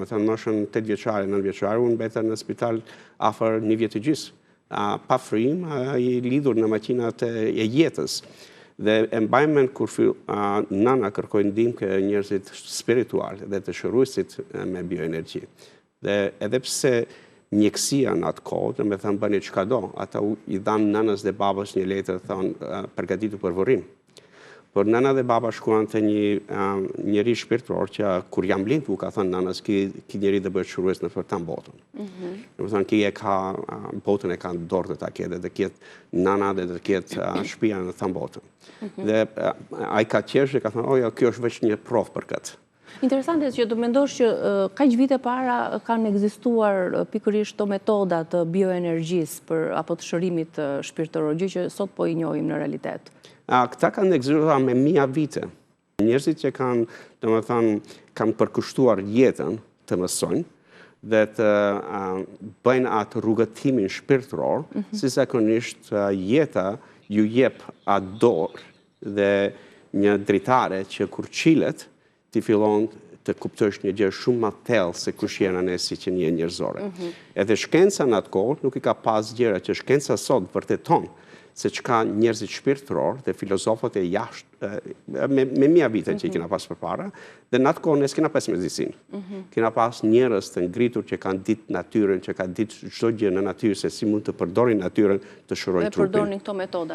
domethënë moshën 8 vjeçare, 9 vjeçare, unë mbeta në spital afër 1 vjet të gjys. Pa frymë, i lidhur në makinat e jetës. Dhe e mbajmë kur nana kërkoi ndihmë ke njerëzit spiritual dhe të shëruesit me bioenergji. Dhe edhe pse mjekësia në atë kohë, domethënë bëni çka do, ata i dhan nanës dhe babës një letër, thonë përgatitu për vorim. Por nana dhe baba shkuan te një njeri shpirtëror që kur jam lindur ka thënë nanës ki njeri dhe bëhet shërues në fërtan botën. Domethënë ki botën e ka në dorë të ta ketë, dhe ketë nana dhe të ketë shtëpia në thën botën. Dhe ai ka qesh dhe ka thënë, "Oja, kjo është vetëm një provë për këtë." Interesante që të mendosh që kaq vite para kanë ekzistuar pikërisht to metoda të bioenergjisë apo të shërimit shpirtëror, gjë që sot po i njohim në realitet. Këta kanë ekzistuar me mijë vite. Njerëzit që kanë përkushtuar jetën të mësojnë dhe të bëjnë atë rrugëtimin shpirtëror, si zakonisht jeta ju jep atë dorë dhe një dritare që kur qilet, ti fillon të kuptosh një gjë shumë më thellë se kush jena ne si që një njerëzore. Edhe shkenca në atë kohë nuk i ka pas gjëra që shkenca sot vërteton se çka njerëzit shpirtëror dhe filozofët e jashtë me mijë vite që i kena pas përpara, dhe në atë kohë ne s'kena pas mjedisin. Kena pas njerëz të ngritur që kanë ditë natyrën, që kanë ditë çdo gjë në natyrë se si mund të përdorin natyrën të shërojnë trupin. Dhe përdorin këto metoda.